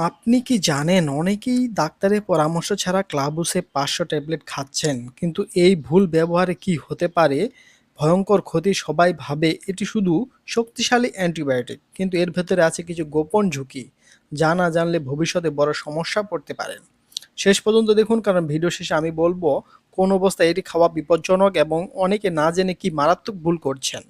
আপনি কি জানেন অনেকেই ডাক্তারের পরামর্শ ছাড়া ক্লাবুসে ৫০০ ট্যাবলেট খাচ্ছেন। কিন্তু এই ভুল ব্যবহারে কি হতে পারে ভয়ঙ্কর ক্ষতি। সবাই ভাবে এটি শুধু শক্তিশালী অ্যান্টিবায়োটিক, কিন্তু এর ভেতরে আছে কিছু গোপন ঝুঁকি যা না জানলে ভবিষ্যতে বড় সমস্যা পড়তে পারেন। শেষ পর্যন্ত দেখুন, কারণ ভিডিও শেষে আমি বলবো কোন অবস্থায় এটি খাওয়া বিপজ্জনক এবং অনেকে না জেনে কি মারাত্মক ভুল করছেন।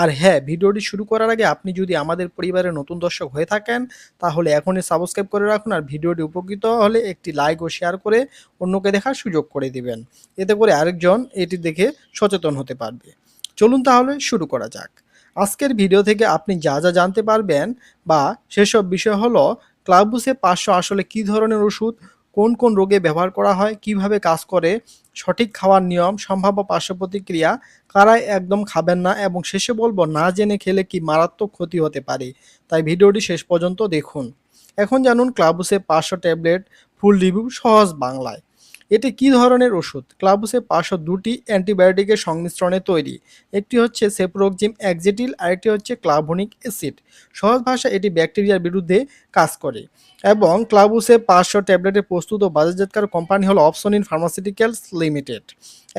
আর হ্যাঁ, ভিডিওটি শুরু করার আগে আপনি যদি আমাদের পরিবারের নতুন দর্শক হয়ে থাকেন তাহলে এখনই সাবস্ক্রাইব করে রাখুন, আর ভিডিওটি উপকৃত হলে একটি লাইক ও শেয়ার করে অন্যকে দেখার সুযোগ করে দিবেন। এতে করে আরেকজন এটি দেখে সচেতন হতে পারবে। চলুন তাহলে শুরু করা যাক। আজকের ভিডিও থেকে আপনি যা যা জানতে পারবেন বা সেসব বিষয় হলো ক্লাবুসে ৫০০ আসলে কী ধরনের ওষুধ, কোন কোন রোগে ব্যবহার করা হয়, কিভাবে কাজ করে, সঠিক খাওয়ার নিয়ম, সম্ভাব্য পার্শ্ব প্রতিক্রিয়া, কারাই একদম খাবেন না, এবং শেষে বলবো না জেনে খেলে কি মারাত্মক ক্ষতি হতে পারে। তাই ভিডিওটি শেষ পর্যন্ত দেখুন। এখন জানুন ক্লাবুসে ৫০০ ট্যাবলেট ফুল রিভিউ সহজ বাংলায়। এটি কী ধরনের ওষুধ? ক্লাবুসে ৫০০ দুটি অ্যান্টিবায়োটিকের সংমিশ্রণে তৈরি। একটি হচ্ছে সেপ্রোক্সিম অ্যাক্সিটিল, আরেকটি হচ্ছে ক্লাভোনিক অ্যাসিড। সহজ ভাষায় এটি ব্যাকটেরিয়ার বিরুদ্ধে কাজ করে। এবং ক্লাবুসে ৫০০ ট্যাবলেটের প্রস্তুত ও বাজারজাতকার কোম্পানি হলো অপসনিন ফার্মাসিউটিক্যালস লিমিটেড।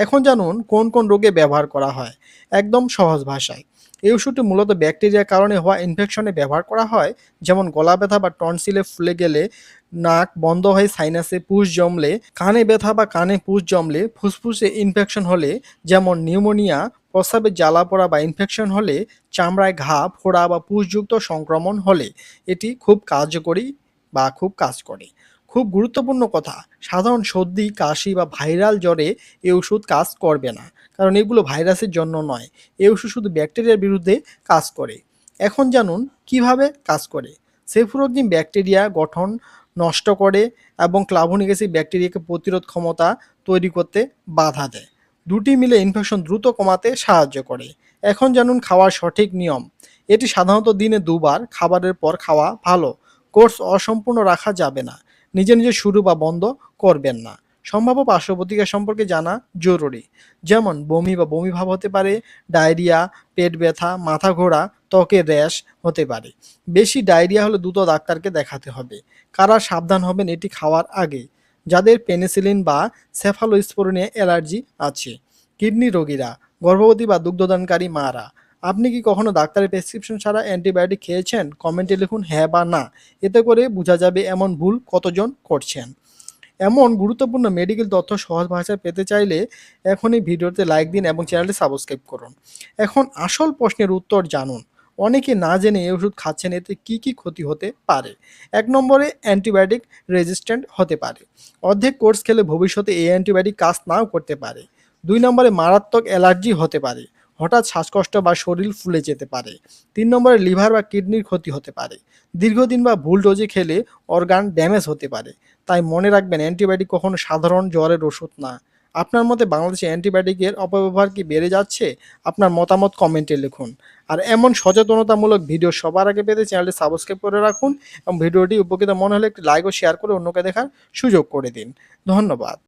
এখন জানুন কোন কোন রোগে ব্যবহার করা হয়। একদম সহজ ভাষায়, এই ওষুধটি মূলত ব্যাকটেরিয়ার কারণে হওয়া ইনফেকশনে ব্যবহার করা হয়, যেমন গলা ব্যথা বা টনসিলে ফুলে গেলে, নাক বন্ধ হয়ে সাইনাসে পুষ জমলে, কানে ব্যথা বা কানে পুষ জমলে, ফুসফুসে ইনফেকশন হলে যেমন নিউমোনিয়া, প্রস্রাবে জ্বালা পোড়া বা ইনফেকশন হলে, চামড়ায় ঘা ফোড়া বা পুষযুক্ত সংক্রমণ হলে এটি খুব কার্যকরী বা খুব কাজ করে। খুব গুরুত্বপূর্ণ কথা, সাধারণ সর্দি কাশি বা ভাইরাল জ্বরে এই ওষুধ কাজ করবে না, কারণ এগুলো ভাইরাসের জন্য নয়। এই ওষুধ শুধু ব্যাকটেরিয়ার বিরুদ্ধে কাজ করে। এখন জানুন কিভাবে কাজ করে। সেফুরোক্সিম ব্যাকটেরিয়া গঠন নষ্ট করে এবং ক্লাভোনিক অ্যাসিড ব্যাকটেরিয়াকে প্রতিরোধ ক্ষমতা তৈরি করতে বাধা দেয়। দুটি মিলে ইনফেকশন দ্রুত কমাতে সাহায্য করে। এখন জানুন খাওয়ার সঠিক নিয়ম। এটি সাধারণত দিনে দুবার খাবারের পর খাওয়া ভালো। কোর্স অসম্পূর্ণ রাখা যাবে না। নিজে নিজে শুরু বা বন্ধ করবেন না। সম্ভাব্য পার্শ্ব প্রতিক্রিয়া সম্পর্কে জানা জরুরি, যেমন বমি বা বমি ভাব হতে পারে, ডায়রিয়া, পেট ব্যথা, মাথা ঘোরা, ত্বকের র্যাশ হতে পারে। বেশি ডায়রিয়া হলে দ্রুত ডাক্তারকে দেখাতে হবে। কারা সাবধান হবেন এটি খাওয়ার আগে? যাদের পেনিসিলিন বা সেফালোস্পোরিনে অ্যালার্জি আছে, কিডনি রোগীরা, গর্ভবতী বা দুগ্ধদানকারী মারা। আপনি কি কখনো ডাক্তারের প্রেসক্রিপশন ছাড়া অ্যান্টিবায়োটিক খেয়েছেন? কমেন্টে লিখুন হ্যাঁ বা না। এতে করে বোঝা যাবে এমন ভুল কতজন করছেন। এমন গুরুত্বপূর্ণ মেডিকেল তথ্য সহজ ভাষায় পেতে চাইলে এখনই ভিডিওতে লাইক দিন এবং চ্যানেলটি সাবস্ক্রাইব করুন। এখন আসল প্রশ্নের উত্তর জানুন। অনেকে না জেনে এই ওষুধ খাচ্ছেন, এতে কি কি ক্ষতি হতে পারে। ১ নম্বরে অ্যান্টিবায়োটিক রেজিস্ট্যান্ট হতে পারে। অর্ধেক কোর্স খেলে ভবিষ্যতে এই অ্যান্টিবায়োটিক কাজ নাও করতে পারে। ২ নম্বরে মারাত্মক অ্যালার্জি হতে পারে। হঠাৎ শ্বাসকষ্ট বা শরীর ফুলে যেতে পারে। ৩ নম্বরে লিভার বা কিডনির ক্ষতি হতে পারে। দীর্ঘদিন বা ভুল ডোজে খেলে অর্গান ড্যামেজ হতে পারে। তাই মনে রাখবেন, অ্যান্টিবায়োটিক কখনো সাধারণ জ্বরের ওষুধ না। আপনার মতে বাংলাদেশে অ্যান্টিবায়োটিকের অপব্যবহার কি বেড়ে যাচ্ছে? আপনার মতামত কমেন্টে লিখুন। আর এমন সচেতনতামূলক ভিডিও সবার আগে পেতে চ্যানেলটি সাবস্ক্রাইব করে রাখুন এবং ভিডিওটি উপকৃত মনে হলে একটি লাইক ও শেয়ার করে অন্যকে দেখার সুযোগ করে দিন। ধন্যবাদ।